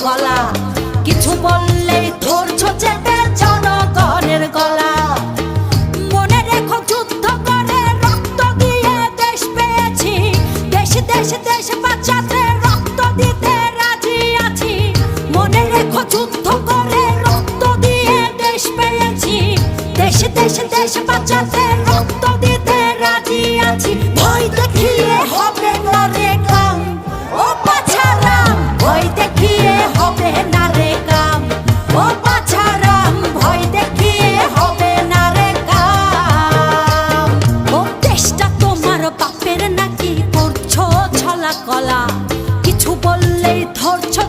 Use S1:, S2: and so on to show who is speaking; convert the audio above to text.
S1: গলা, কিছু বললেই ধরছো চেপে জনগণের গলা। মনে রেখো যুদ্ধ করে রক্ত দিয়ে দেশ পেয়েছি, দেশ দেশ দেশ বাঁচাতে রক্ত দিতে রাজি আছি। মনে রেখো যুদ্ধ করে রক্ত দিয়ে দেশ পেয়েছি, দেশ দেশ দেশ বাঁচাতে রক্ত দিতে রাজি আছি। ভয় দেখিয়ে হবে না রে কাম, ও বাছারাম, ভয় দেখিয়ে হবে না রে কাম, ও বাছারাম, ভয় দেখিয়ে হবে না রে কাম। ও দেশটা তোমার বাপের নাকি, করছো ছলা কলা, কিছু বললেই ধরছো